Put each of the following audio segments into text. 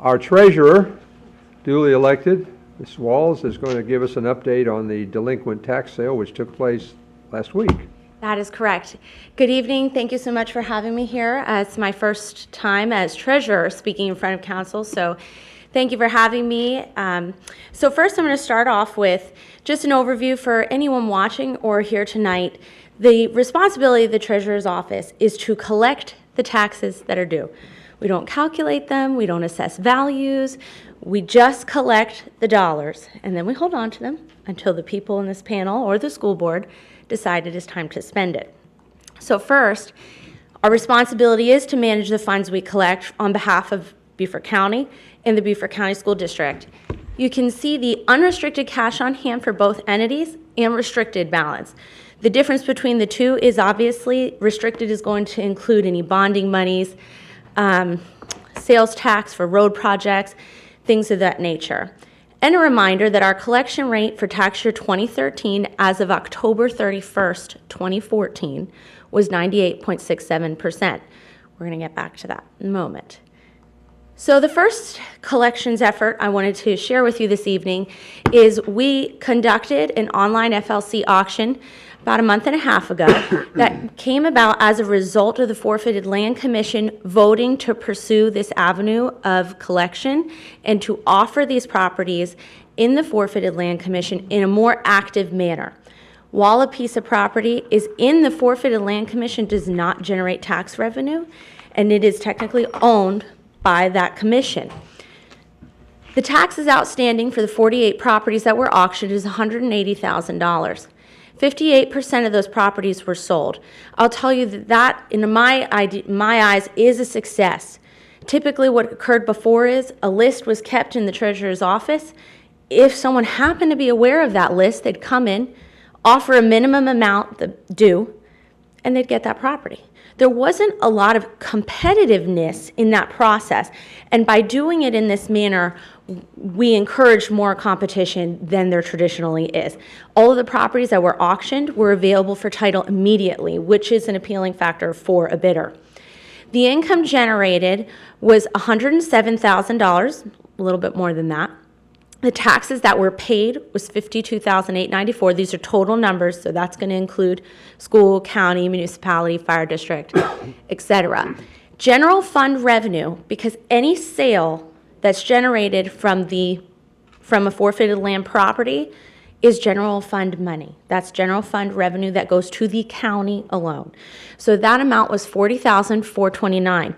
Our treasurer, duly elected, Ms. Walls, is going to give us an update on the delinquent tax sale which took place last week. That is correct. Good evening. Thank you so much for having me here. It's my first time as treasurer speaking in front of council, so thank you for having me. So first I'm going to start off with just an overview for anyone watching or here tonight. The responsibility of the treasurer's office is to collect the taxes that are due. We don't calculate them, we don't assess values, we just collect the dollars, and then we hold on to them until the people in this panel or the school board decide it is time to spend it. So first, our responsibility is to manage the funds we collect on behalf of Beaufort County and the Beaufort County School District. You can see the unrestricted cash on hand for both entities and restricted balance. The difference between the two is obviously restricted is going to include any bonding monies, sales tax for road projects, things of that nature. And a reminder that our collection rate for tax year 2013 as of October 31st, 2014 was 98.67%. We're going to get back to that in a moment. So the first collections effort I wanted to share with you this evening is we conducted an online FLC auction about a month and a half ago that came about as a result of the Forfeited Land Commission voting to pursue this avenue of collection and to offer these properties in the Forfeited Land Commission in a more active manner. While a piece of property is in the Forfeited Land Commission, does not generate tax revenue, and it is technically owned by that commission. The taxes outstanding for the 48 properties that were auctioned is $180,000. 58% of those properties were sold. I'll tell you that in my eyes is a success. Typically what occurred before is a list was kept in the treasurer's office. If someone happened to be aware of that list, they'd come in, offer a minimum amount due, and they'd get that property. There wasn't a lot of competitiveness in that process, and by doing it in this manner, we encouraged more competition than there traditionally is. All of the properties that were auctioned were available for title immediately, which is an appealing factor for a bidder. The income generated was $107,000, a little bit more than that. The taxes that were paid was $52,894. These are total numbers, so that's going to include school, county, municipality, fire district, etc. General fund revenue, because any sale that's generated from a forfeited land property is general fund money. That's general fund revenue that goes to the county alone. So that amount was $40,429.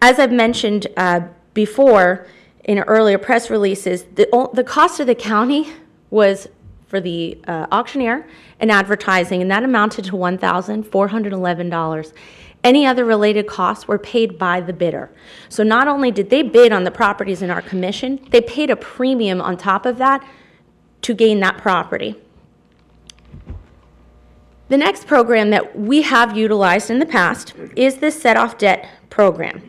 As I've mentioned before in earlier press releases, the cost of the county was for the auctioneer and advertising, and that amounted to $1,411. Any other related costs were paid by the bidder. So not only did they bid on the properties in our commission, they paid a premium on top of that to gain that property. The next program that we have utilized in the past is the set-off debt program.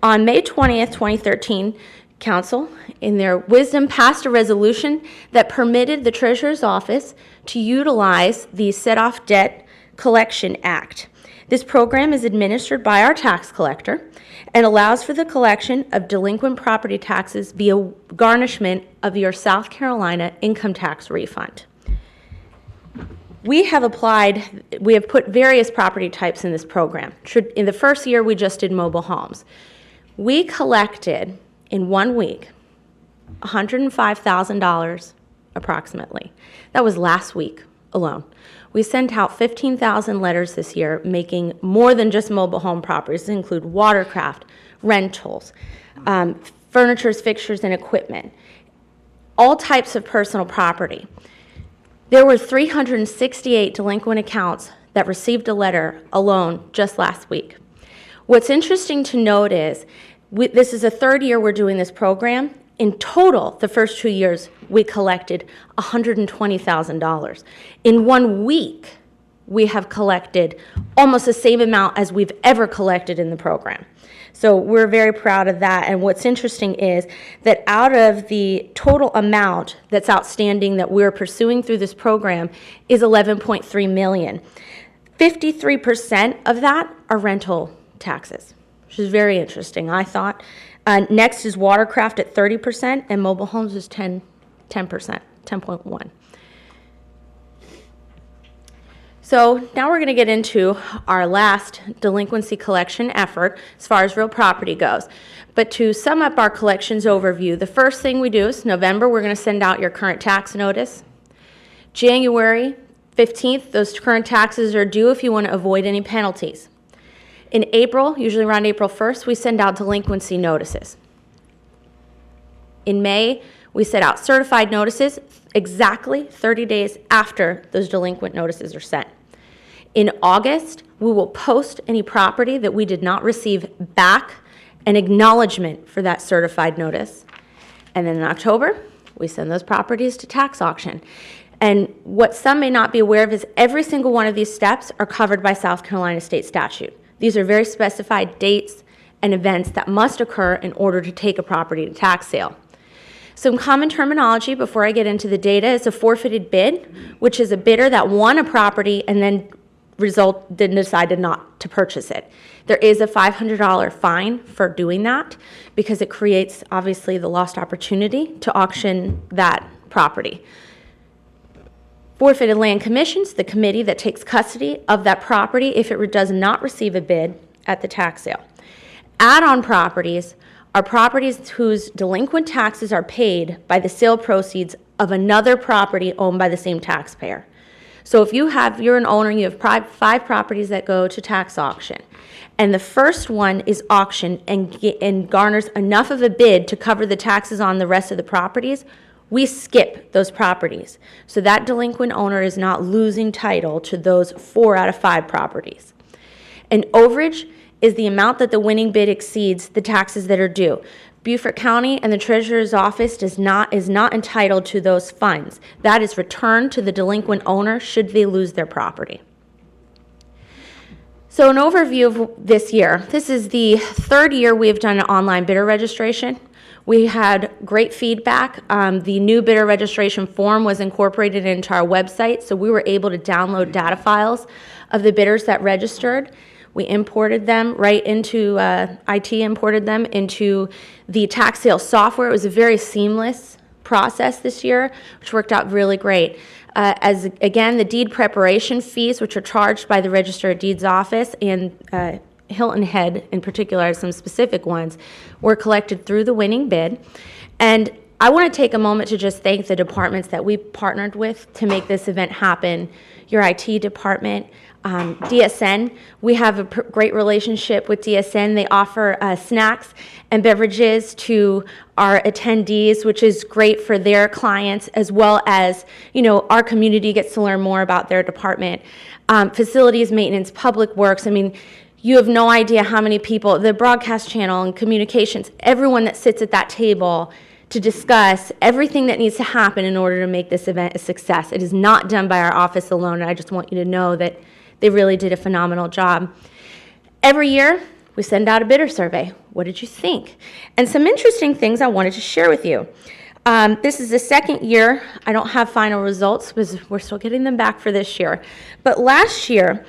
On May 20th, 2013, Council, in their wisdom, passed a resolution that permitted the Treasurer's Office to utilize the Set-Off Debt Collection Act. This program is administered by our tax collector and allows for the collection of delinquent property taxes via garnishment of your South Carolina income tax refund. We have put various property types in this program. In the first year, we just did mobile homes. We collected in 1 week $105,000 approximately. That was last week alone. We sent out 15,000 letters this year, making more than just mobile home properties. These include watercraft, rentals, furniture, fixtures, and equipment, all types of personal property. There were 368 delinquent accounts that received a letter alone just last week. What's interesting to note is this is the third year we're doing this program. In total, the first 2 years, we collected $120,000. In 1 week, we have collected almost the same amount as we've ever collected in the program. So we're very proud of that. And what's interesting is that out of the total amount that's outstanding that we're pursuing through this program is $11.3 million. 53% of that are rental taxes, which is very interesting, I thought. Next is watercraft at 30%, and mobile homes is 10%, 10.1. So now we're going to get into our last delinquency collection effort as far as real property goes. But to sum up our collections overview, the first thing we do is November, we're going to send out your current tax notice. January 15th, those current taxes are due if you want to avoid any penalties. In April, usually around April 1st, we send out delinquency notices. In May, we set out certified notices exactly 30 days after those delinquent notices are sent. In August, we will post any property that we did not receive back an acknowledgement for that certified notice. And then in October, we send those properties to tax auction. And what some may not be aware of is every single one of these steps are covered by South Carolina state statute. These are very specified dates and events that must occur in order to take a property to tax sale. Some common terminology before I get into the data is a forfeited bid, which is a bidder that won a property and then decided not to purchase it. There is a $500 fine for doing that because it creates, obviously, the lost opportunity to auction that property. Forfeited land commissions, the committee that takes custody of that property if it does not receive a bid at the tax sale. Add-on properties are properties whose delinquent taxes are paid by the sale proceeds of another property owned by the same taxpayer. So if you're an owner and you have 5 properties that go to tax auction, and the first one is auctioned and garners enough of a bid to cover the taxes on the rest of the properties, we skip those properties. So that delinquent owner is not losing title to those 4 out of 5 properties. An overage is the amount that the winning bid exceeds the taxes that are due. Beaufort County and the Treasurer's Office is not entitled to those funds. That is returned to the delinquent owner should they lose their property. So an overview of this year. This is the 3rd year we have done an online bidder registration. We had great feedback. The new bidder registration form was incorporated into our website, so we were able to download data files of the bidders that registered. We imported them right into, IT imported them into the tax sale software. It was a very seamless process this year, which worked out really great. As again, the deed preparation fees, which are charged by the Register of Deeds office and Hilton Head in particular, some specific ones, were collected through the winning bid. And I want to take a moment to just thank the departments that we partnered with to make this event happen. Your IT department, DSN. We have a great relationship with DSN. They offer snacks and beverages to our attendees, which is great for their clients, as well as, our community gets to learn more about their department. Facilities, maintenance, public works. I mean, you have no idea how many people, the broadcast channel and communications, everyone that sits at that table to discuss everything that needs to happen in order to make this event a success. It is not done by our office alone, and I just want you to know that they really did a phenomenal job. Every year, we send out a bidder survey. What did you think? And some interesting things I wanted to share with you. This is the 2nd year. I don't have final results because we're still getting them back for this year. But last year,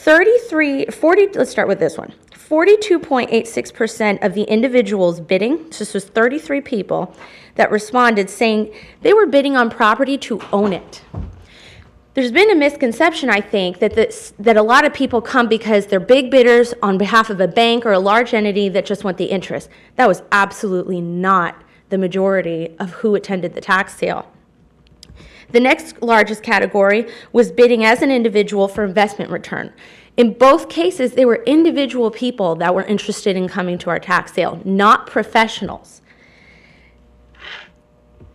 let's start with this one. 42.86% of the individuals bidding, so this was 33 people that responded saying they were bidding on property to own it. There's been a misconception, I think, that a lot of people come because they're big bidders on behalf of a bank or a large entity that just want the interest. That was absolutely not the majority of who attended the tax sale. The next largest category was bidding as an individual for investment return. In both cases, they were individual people that were interested in coming to our tax sale, not professionals.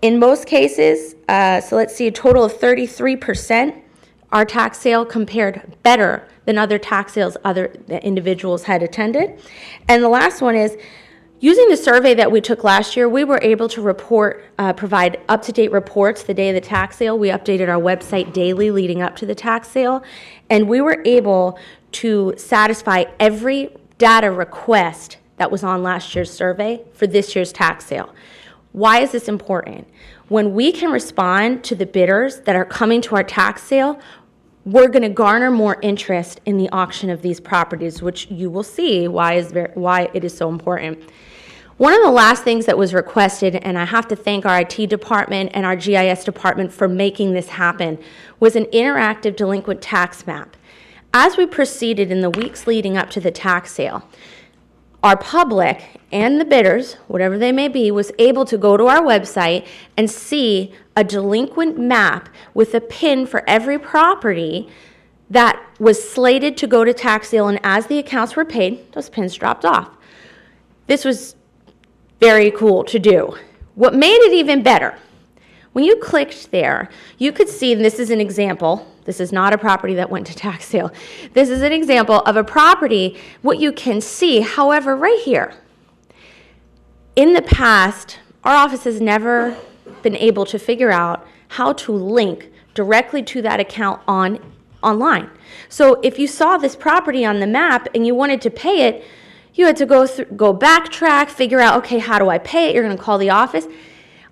In most cases, so let's see, a total of 33%, our tax sale compared better than other tax sales other individuals had attended. And the last one is, using the survey that we took last year, we were able to provide up-to-date reports the day of the tax sale. We updated our website daily leading up to the tax sale, and we were able to satisfy every data request that was on last year's survey for this year's tax sale. Why is this important? When we can respond to the bidders that are coming to our tax sale, we're going to garner more interest in the auction of these properties, which you will see why it is so important. One of the last things that was requested, and I have to thank our IT department and our GIS department for making this happen, was an interactive delinquent tax map. As we proceeded in the weeks leading up to the tax sale, our public and the bidders, whatever they may be, was able to go to our website and see a delinquent map with a pin for every property that was slated to go to tax sale, and as the accounts were paid, those pins dropped off. This was very cool to do. What made it even better, when you clicked there, you could see, and this is an example, this is not a property that went to tax sale. This is an example of a property, what you can see. However, right here, in the past, our office has never been able to figure out how to link directly to that account online. So if you saw this property on the map and you wanted to pay it, you had to go backtrack, figure out, okay, how do I pay it? You're going to call the office.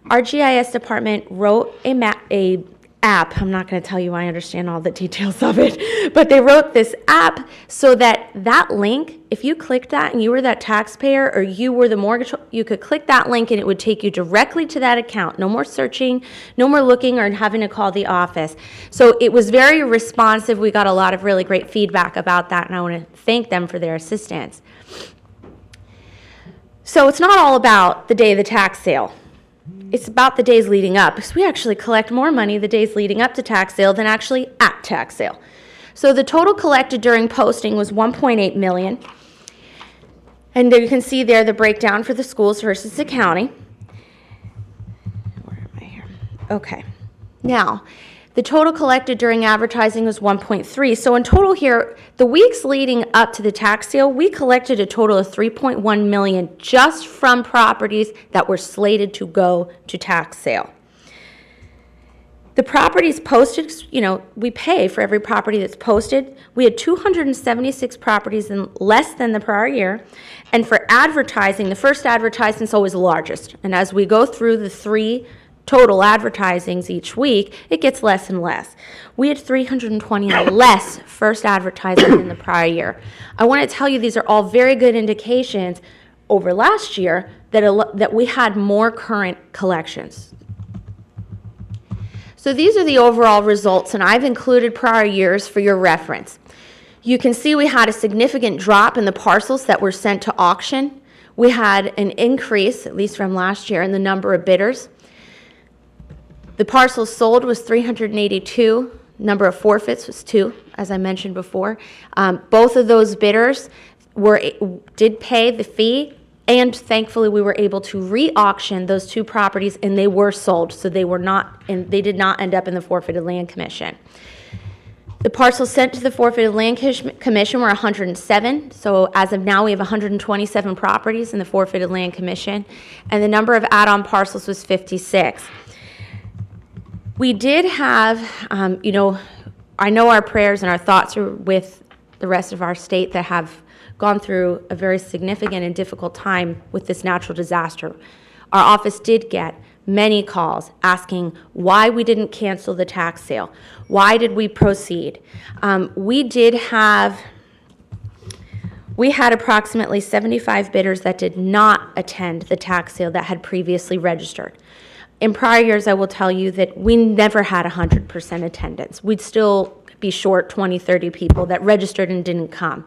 Our GIS department wrote a app. I'm not going to tell you I understand all the details of it, but they wrote this app so that that link, if you clicked that and you were that taxpayer or you were the mortgage, you could click that link and it would take you directly to that account. No more searching, no more looking or having to call the office. So it was very responsive. We got a lot of really great feedback about that, and I want to thank them for their assistance. So it's not all about the day of the tax sale. It's about the days leading up, because we actually collect more money the days leading up to tax sale than actually at tax sale. So the total collected during posting was $1.8 million. And there you can see there the breakdown for the schools versus the county. Where am I here? Okay. Now, the total collected during advertising was 1.3. So in total here, the weeks leading up to the tax sale, we collected a total of $3.1 million just from properties that were slated to go to tax sale. The properties posted, we pay for every property that's posted. We had 276 properties in less than the prior year. And for advertising, the first advertising is always the largest. And as we go through the three total advertisings each week, it gets less and less. We had 320 less first advertising than the prior year. I want to tell you these are all very good indications over last year that we had more current collections. So these are the overall results, and I've included prior years for your reference. You can see we had a significant drop in the parcels that were sent to auction. We had an increase, at least from last year, in the number of bidders. The parcels sold was 382. Number of forfeits was 2, as I mentioned before. Both of those bidders did pay the fee, and thankfully we were able to re-auction those 2 properties, and they were sold, so they did not end up in the forfeited land commission. The parcels sent to the forfeited land commission were 107. So as of now, we have 127 properties in the forfeited land commission, and the number of add-on parcels was 56. We did have, I know our prayers and our thoughts are with the rest of our state that have gone through a very significant and difficult time with this natural disaster. Our office did get many calls asking why we didn't cancel the tax sale. Why did we proceed? We had approximately 75 bidders that did not attend the tax sale that had previously registered. In prior years, I will tell you that we never had 100% attendance. We'd still be short 20, 30 people that registered and didn't come.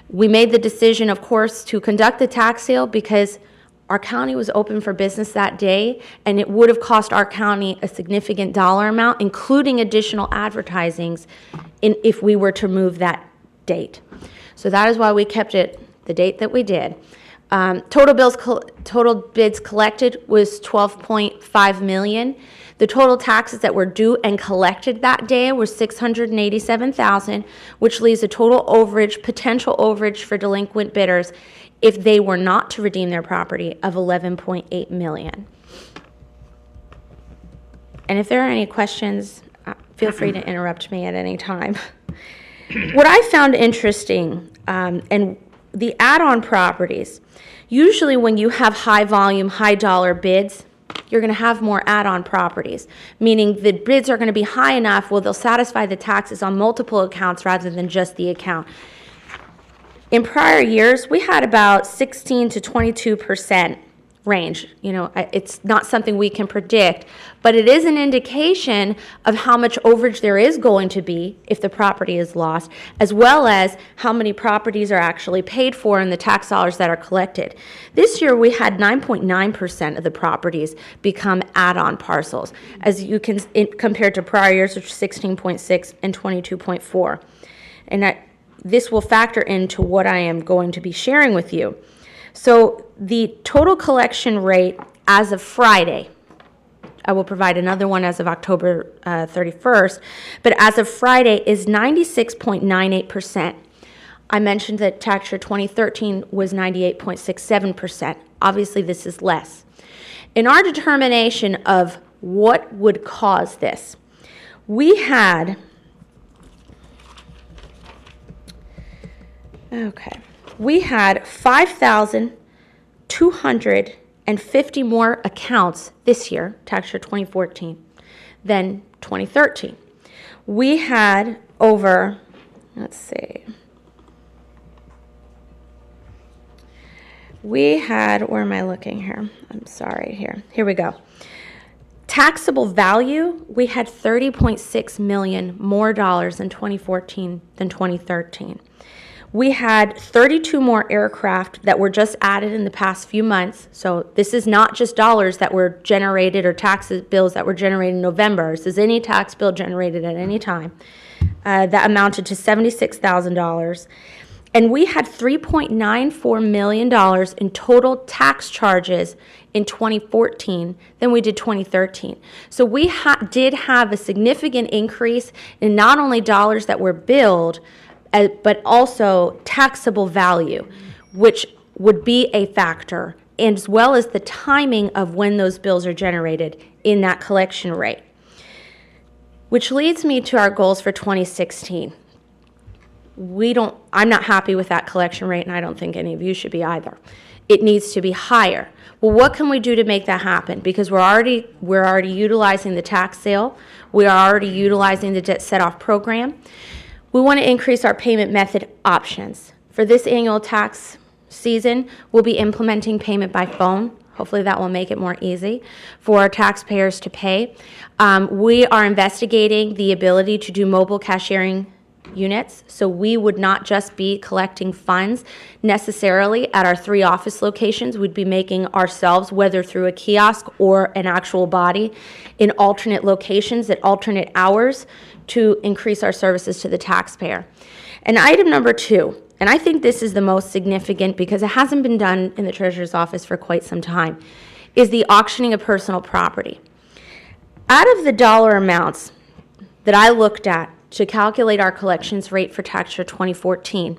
We made the decision, of course, to conduct the tax sale because our county was open for business that day, and it would have cost our county a significant dollar amount, including additional advertisings, if we were to move that date. So that is why we kept it the date that we did. Total bids collected was $12.5 million. The total taxes that were due and collected that day were $687,000, which leaves a total overage, potential overage for delinquent bidders if they were not to redeem their property of $11.8 million. And if there are any questions, feel free to interrupt me at any time. What I found interesting, and the add-on properties, usually when you have high volume, high dollar bids, you're going to have more add-on properties, meaning the bids are going to be high enough where they'll satisfy the taxes on multiple accounts rather than just the account. In prior years, we had about 16 to 22% range. It's not something we can predict, but it is an indication of how much overage there is going to be if the property is lost, as well as how many properties are actually paid for in the tax dollars that are collected. This year, we had 9.9% of the properties become add-on parcels, as you can compared to prior years, which was 16.6 and 22.4. And this will factor into what I am going to be sharing with you. So the total collection rate as of Friday, I will provide another one as of October 31st, but as of Friday is 96.98%. I mentioned that tax year 2013 was 98.67%. Obviously, this is less. In our determination of what would cause this, we had 5,250 more accounts this year, tax year 2014, than 2013. We had over, where am I looking here? I'm sorry, here we go. Taxable value, we had $30.6 million more dollars in 2014 than 2013. We had 32 more aircraft that were just added in the past few months. So this is not just dollars that were generated or tax bills that were generated in November. This is any tax bill generated at any time. That amounted to $76,000. And we had $3.94 million in total tax charges in 2014 than we did 2013. So we did have a significant increase in not only dollars that were billed, but also taxable value, which would be a factor, as well as the timing of when those bills are generated in that collection rate. Which leads me to our goals for 2016. I'm not happy with that collection rate, and I don't think any of you should be either. It needs to be higher. Well, what can we do to make that happen? Because we're already utilizing the tax sale. We are already utilizing the debt set-off program. We want to increase our payment method options. For this annual tax season, we'll be implementing payment by phone. Hopefully that will make it more easy for our taxpayers to pay. We are investigating the ability to do mobile cashiering units, so we would not just be collecting funds necessarily at our 3 office locations. We'd be making ourselves, whether through a kiosk or an actual body, in alternate locations at alternate hours to increase our services to the taxpayer. And item number 2, and I think this is the most significant because it hasn't been done in the Treasurer's Office for quite some time, is the auctioning of personal property. Out of the dollar amounts that I looked at to calculate our collections rate for tax year 2014,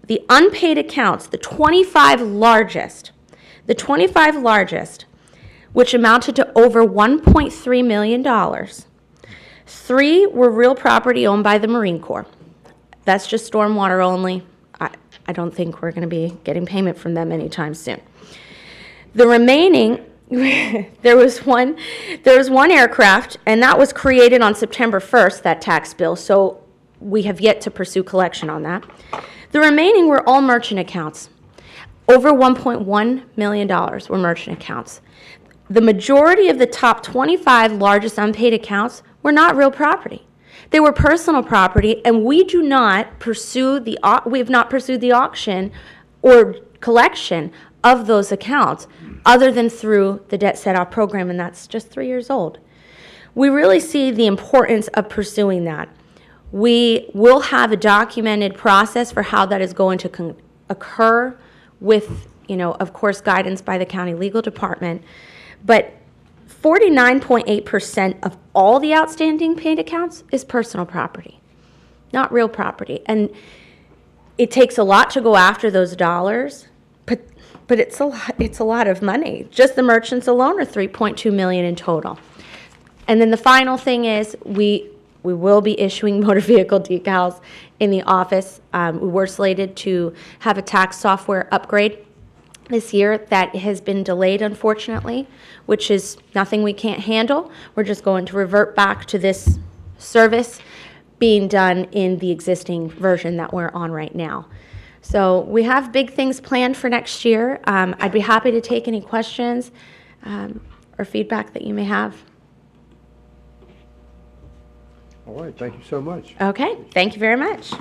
the unpaid accounts, the 25 largest, which amounted to over $1.3 million, 3 were real property owned by the Marine Corps. That's just stormwater only. I don't think we're going to be getting payment from them anytime soon. The remaining, there was one aircraft, and that was created on September 1st, that tax bill, so we have yet to pursue collection on that. The remaining were all merchant accounts. Over $1.1 million were merchant accounts. The majority of the top 25 largest unpaid accounts were not real property. They were personal property, and we have not pursued the auction or collection of those accounts other than through the debt set-off program, and that's just 3 years old. We really see the importance of pursuing that. We will have a documented process for how that is going to occur with, of course, guidance by the county legal department, but 49.8% of all the outstanding paid accounts is personal property, not real property. And it takes a lot to go after those dollars, but it's a lot of money. Just the merchants alone are $3.2 million in total. And then the final thing is we will be issuing motor vehicle decals in the office. We were slated to have a tax software upgrade this year that has been delayed, unfortunately, which is nothing we can't handle. We're just going to revert back to this service being done in the existing version that we're on right now. So we have big things planned for next year. I'd be happy to take any questions or feedback that you may have. All right, thank you so much. Okay, thank you very much.